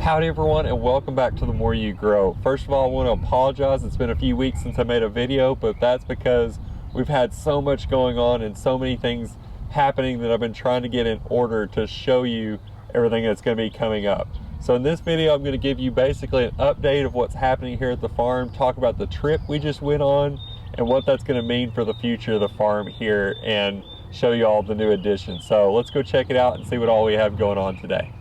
Howdy everyone, and welcome back to The More You Grow. First of all, I want to apologize. It's been a few weeks since I made a video, but that's because we've had so much going on and so many things happening that I've been trying to get in order to show you everything that's going to be coming up. So in this video, I'm going to give you basically an update of what's happening here at the farm, talk about the trip we just went on and what that's going to mean for the future of the farm here, and show you all the new additions. So let's go check it out and see what all we have going on today.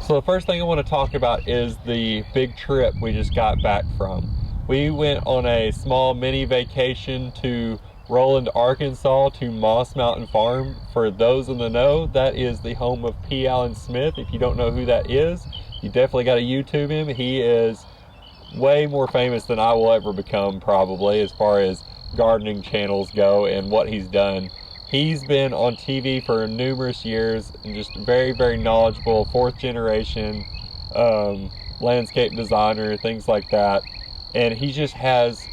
So the first thing I want to talk about is the big trip we just got back from. We went on a small mini vacation to Roland, Arkansas, to Moss Mountain Farm. For those in the know, that is the home of P. Allen Smith. If you don't know who that is, you definitely got to YouTube him. He is way more famous than I will ever become, probably, as far as gardening channels go and what he's done. He's been on TV for numerous years and just very, very knowledgeable, fourth generation landscape designer, things like that. And he just has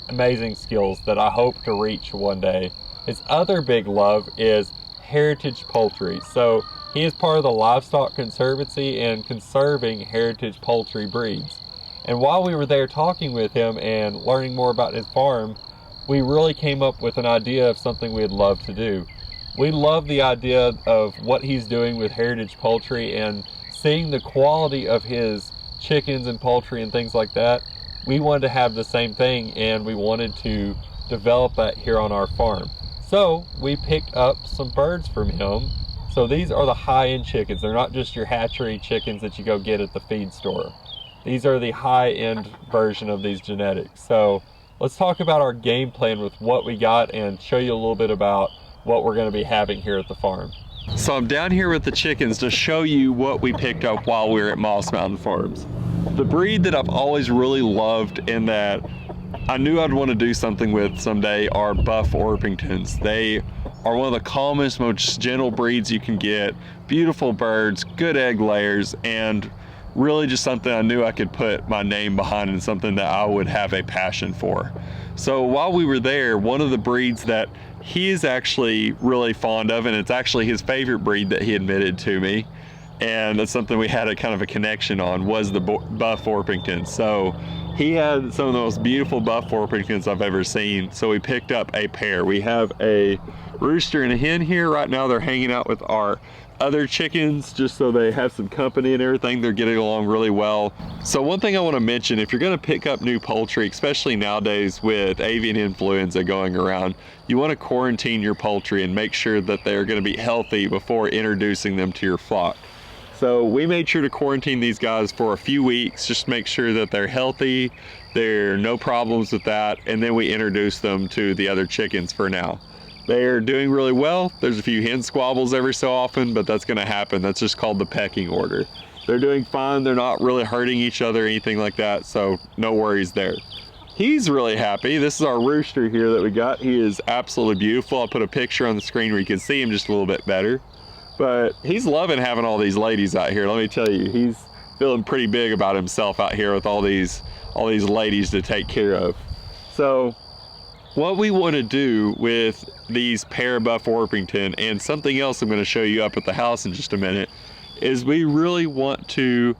amazing skills that I hope to reach one day. His other big love is heritage poultry. So he is part of the Livestock Conservancy and conserving heritage poultry breeds. And while we were there talking with him and learning more about his farm, we really came up with an idea of something we'd love to do. We love the idea of what he's doing with heritage poultry and seeing the quality of his chickens and poultry and things like that. We wanted to have the same thing, and we wanted to develop that here on our farm. So we picked up some birds from him. So these are the high-end chickens. They're not just your hatchery chickens that you go get at the feed store. These are the high-end version of these genetics. So let's talk about our game plan with what we got and show you a little bit about what we're going to be having here at the farm. So I'm down here with the chickens to show you what we picked up while we were at Moss Mountain Farms. The breed that I've always really loved and that I knew I'd want to do something with someday are buff Orpingtons. They are one of the calmest, most gentle breeds you can get. Beautiful birds, good egg layers, and really just something I knew I could put my name behind and something that I would have a passion for. So while we were there, one of the breeds that he is actually really fond of, and it's actually his favorite breed that he admitted to me, and that's something we had a kind of a connection on, was the buff Orpington. So he had some of the most beautiful buff Orpingtons I've ever seen, so we picked up a pair. We have a rooster and a hen here. Right now they're hanging out with our other chickens just so they have some company and everything. They're getting along really well. So one thing I want to mention, if you're going to pick up new poultry, especially nowadays with avian influenza going around, you want to quarantine your poultry and make sure that they're going to be healthy before introducing them to your flock. So we made sure to quarantine these guys for a few weeks, just make sure that they're healthy, there are no problems with that, and then we introduce them to the other chickens for now. They're doing really well. There's a few hen squabbles every so often, but that's going to happen. That's just called the pecking order. They're doing fine. They're not really hurting each other or anything like that, so no worries there. He's really happy. This is our rooster here that we got. He is absolutely beautiful. I'll put a picture on the screen where you can see him just a little bit better. But he's loving having all these ladies out here. Let me tell you, he's feeling pretty big about himself out here with all these ladies to take care of. So what we want to do with these pair of buff Orpington, and something else I'm going to show you up at the house in just a minute, is we really want to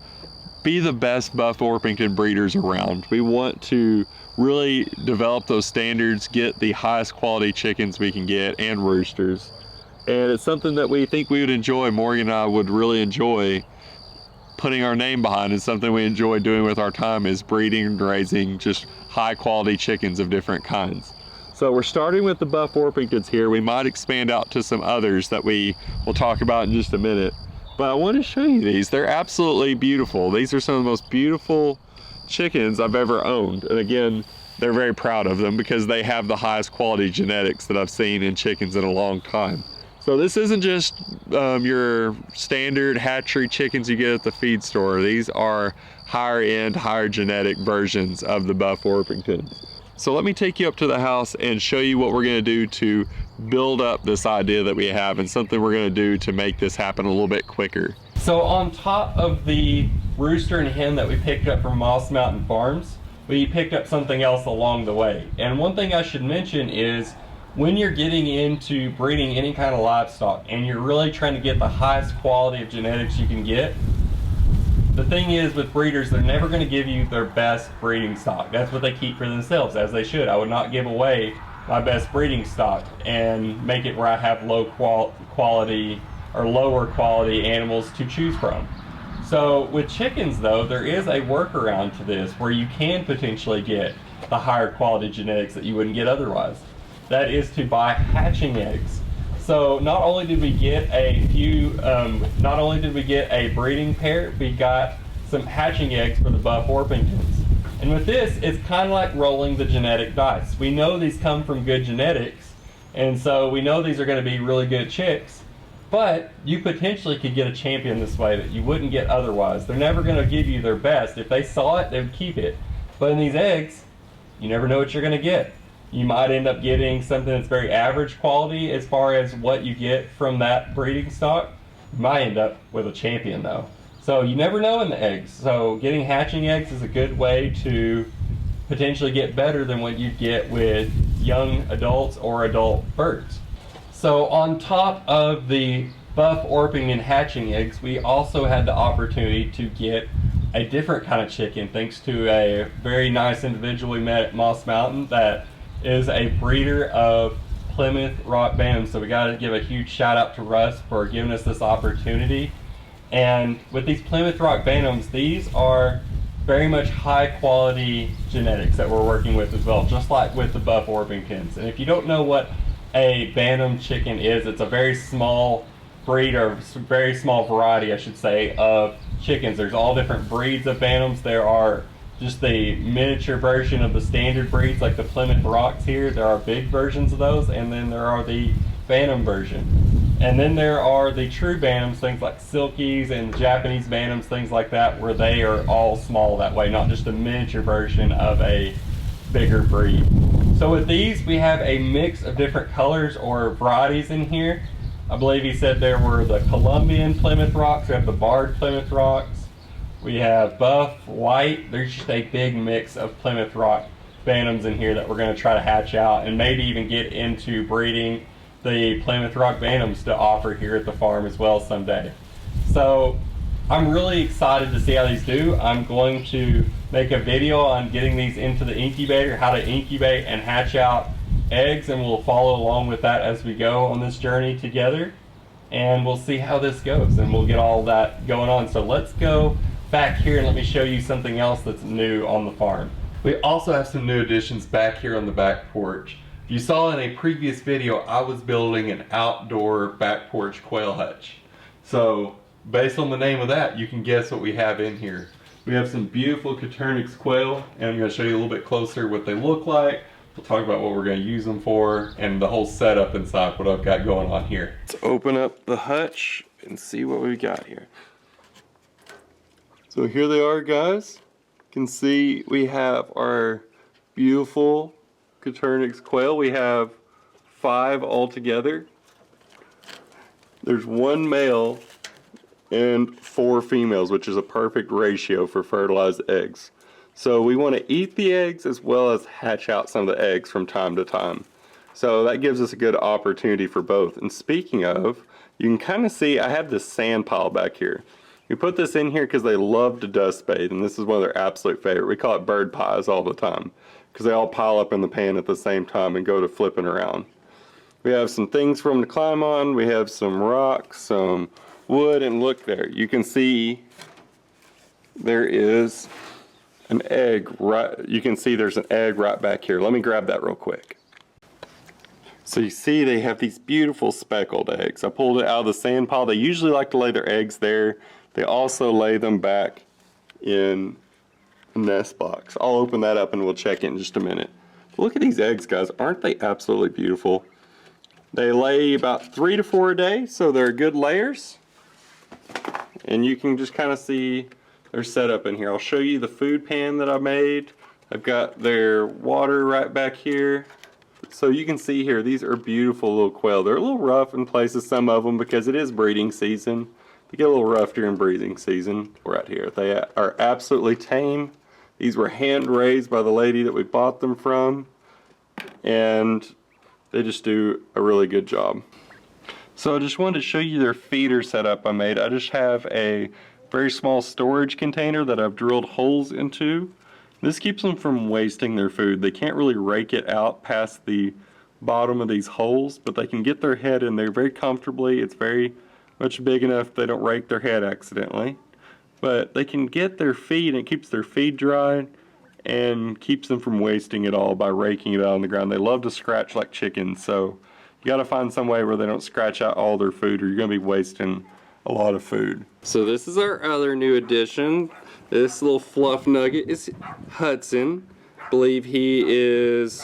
be the best buff Orpington breeders around. We want to really develop those standards, get the highest quality chickens we can get, and roosters. And it's something that we think we would enjoy. Morgan and I would really enjoy putting our name behind. It's something we enjoy doing with our time, is breeding and raising just high quality chickens of different kinds. So we're starting with the buff Orpingtons here. We might expand out to some others that we will talk about in just a minute. But I want to show you these. They're absolutely beautiful. These are some of the most beautiful chickens I've ever owned. And again, they're very proud of them because they have the highest quality genetics that I've seen in chickens in a long time. So this isn't just your standard hatchery chickens you get at the feed store. These are higher end, higher genetic versions of the buff Orpington. So let me take you up to the house and show you what we're going to do to build up this idea that we have, and something we're going to do to make this happen a little bit quicker. So on top of the rooster and hen that we picked up from Moss Mountain Farms, we picked up something else along the way. And one thing I should mention is when you're getting into breeding any kind of livestock and you're really trying to get the highest quality of genetics you can get, the thing is with breeders, they're never going to give you their best breeding stock. That's what they keep for themselves, as they should. I would not give away my best breeding stock and make it where I have low quality or lower quality animals to choose from. So with chickens though, there is a workaround to this where you can potentially get the higher quality genetics that you wouldn't get otherwise. That is to buy hatching eggs. So not only did we get a few, not only did we get a breeding pair, we got some hatching eggs for the buff Orpingtons. And with this, it's kind of like rolling the genetic dice. We know these come from good genetics, and so we know these are going to be really good chicks. But you potentially could get a champion this way that you wouldn't get otherwise. They're never going to give you their best. If they saw it, they would keep it. But in these eggs, you never know what you're going to get. You might end up getting something that's very average quality as far as what you get from that breeding stock. You might end up with a champion though. So you never know in the eggs. So getting hatching eggs is a good way to potentially get better than what you get with young adults or adult birds. So on top of the buff Orpington hatching eggs, we also had the opportunity to get a different kind of chicken thanks to a very nice individual we met at Moss Mountain that is a breeder of Plymouth Rock Bantams. So we got to give a huge shout out to Russ for giving us this opportunity. And with these Plymouth Rock Bantams, these are very much high quality genetics that we're working with as well, just like with the buff Orpingtons. And if you don't know what a Bantam chicken is, it's a very small breed, or very small variety I should say, of chickens. There's all different breeds of Bantams. There are just the miniature version of the standard breeds like the Plymouth Rocks here. There are big versions of those, and then there are the Bantam version. And then there are the true Bantams, things like Silkies and Japanese Bantams, things like that, where they are all small that way, not just a miniature version of a bigger breed. So with these, we have a mix of different colors or varieties in here. I believe he said there were the Colombian Plymouth Rocks, we have the barred Plymouth Rocks, we have buff, white. There's just a big mix of Plymouth Rock Bantams in here that we're going to try to hatch out and maybe even get into breeding the Plymouth Rock Bantams to offer here at the farm as well someday. So I'm really excited to see how these do. I'm going to make a video on getting these into the incubator, how to incubate and hatch out eggs, and we'll follow along with that as we go on this journey together. And we'll see how this goes, and we'll get all that going on. So let's go back here and let me show you something else that's new on the farm. We also have some new additions back here on the back porch. If you saw in a previous video, I was building an outdoor back porch quail hutch. So based on the name of that, you can guess what we have in here. We have some beautiful Coturnix quail, and I'm going to show you a little bit closer what they look like. We'll talk about what we're going to use them for and the whole setup inside, what I've got going on here. Let's open up the hutch and see what we got here. So here they are, guys. You can see we have our beautiful Coturnix quail. We have 5 altogether. There's 1 male and 4 females, which is a perfect ratio for fertilized eggs. So we want to eat the eggs as well as hatch out some of the eggs from time to time. So that gives us a good opportunity for both. And speaking of, you can kind of see I have this sand pile back here. We put this in here because they love to dust bathe, and this is one of their absolute favorite. We call it bird pies all the time because they all pile up in the pan at the same time and go to flipping around. We have some things for them to climb on. We have some rocks, some wood, and look there. You can see there is an egg right, you can see there's an egg right back here. Let me grab that real quick. So you see they have these beautiful speckled eggs. I pulled it out of the sand pile. They usually like to lay their eggs there. They also lay them back in a nest box. I'll open that up and we'll check it in just a minute. Look at these eggs, guys. Aren't they absolutely beautiful? They lay about 3 to 4 a day, so they're good layers. And you can just kind of see their setup in here. I'll show you the food pan that I made. I've got their water right back here. So you can see here, these are beautiful little quail. They're a little rough in places, some of them, because it is breeding season. they get a little rough during breeding season. Right here, they are absolutely tame. These were hand raised by the lady that we bought them from, and they just do a really good job. So I just wanted to show you their feeder setup I made. I just have a very small storage container that I've drilled holes into. This keeps them from wasting their food. They can't really rake it out past the bottom of these holes, but they can get their head in there very comfortably. It's very much big enough they don't rake their head accidentally. But they can get their feed, and it keeps their feed dry and keeps them from wasting it all by raking it out on the ground. They love to scratch like chickens, so you gotta find some way where they don't scratch out all their food, or you're gonna be wasting a lot of food. So this is our other new addition. This little fluff nugget is Hudson. I believe he is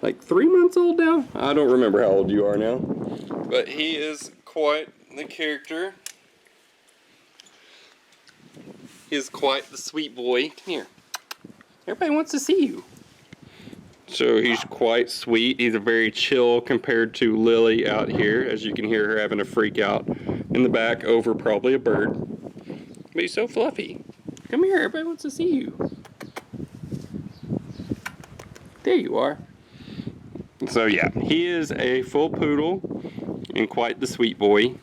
like 3 months old now. I don't remember how old you are now, but he is quite the character. He is quite the sweet boy. Come here. Everybody wants to see you. So he's quite sweet. He's a very chill compared to Lily out here. As you can hear her having a freak out in the back over probably a bird. But he's so fluffy. Come here, everybody wants to see you. There you are. So yeah, he is a full poodle and quite the sweet boy.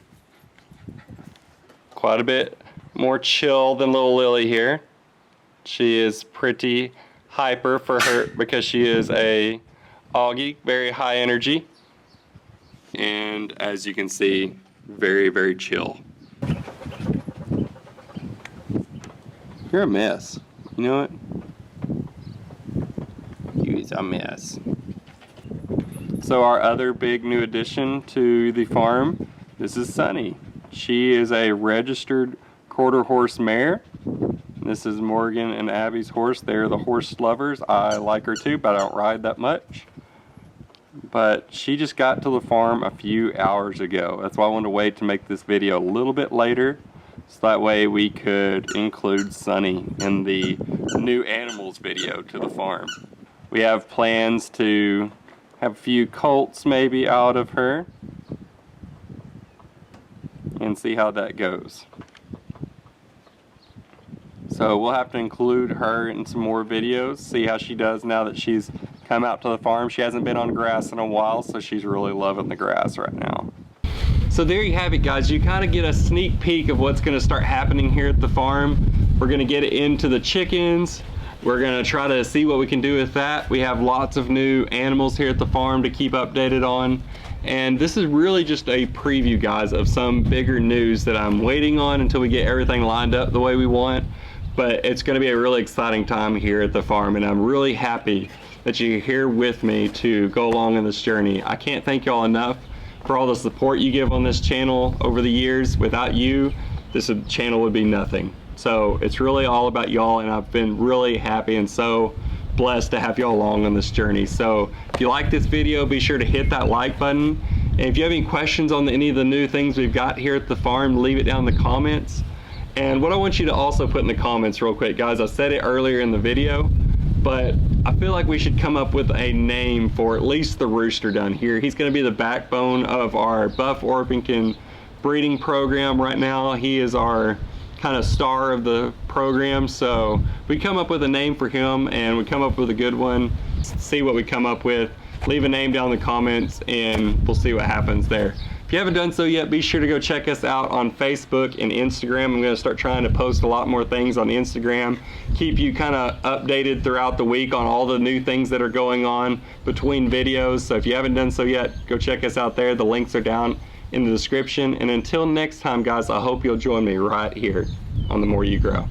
Quite a bit more chill than little Lily here. She is pretty hyper for her because she is a Augie, very high energy, and as you can see, very, very chill. You're a mess. You know what? You is a mess. So our other big new addition to the farm, this is Sunny. She is a registered quarter horse mare. This is Morgan and Abby's horse. They're the horse lovers. I like her too, but I don't ride that much. But she just got to the farm a few hours ago. That's why I wanted to wait to make this video a little bit later, so that way we could include Sunny in the new animals video to the farm. We have plans to have a few colts maybe out of her and see how that goes. So we'll have to include her in some more videos, see how she does now that she's come out to the farm. She hasn't been on grass in a while, so she's really loving the grass right now. So there you have it, guys. You kind of get a sneak peek of what's going to start happening here at the farm. We're going to get into the chickens. We're going to try to see what we can do with that. We have lots of new animals here at the farm to keep updated on. And this is really just a preview, guys, of some bigger news that I'm waiting on until we get everything lined up the way we want. But it's going to be a really exciting time here at the farm, and I'm really happy that you're here with me to go along on this journey. I can't thank y'all enough for all the support you give on this channel over the years. Without you, this channel would be nothing. So it's really all about y'all, and I've been really happy and so blessed to have y'all along on this journey. So if you like this video, be sure to hit that like button. And if you have any questions on any of the new things we've got here at the farm, leave it down in the comments. And what I want you to also put in the comments real quick, guys, I said it earlier in the video, but I feel like we should come up with a name for at least the rooster down here. He's going to be the backbone of our Buff Orpington breeding program right now. He is our kind of star of the program, so we come up with a name for him and we come up with a good one, see what we come up with. Leave a name down in the comments and we'll see what happens there. If you haven't done so yet, be sure to go check us out on Facebook and Instagram. I'm going to start trying to post a lot more things on Instagram, keep you kind of updated throughout the week on all the new things that are going on between videos. So if you haven't done so yet, go check us out there. The links are down in the description. And until next time, guys, I hope you'll join me right here on The More You Grow.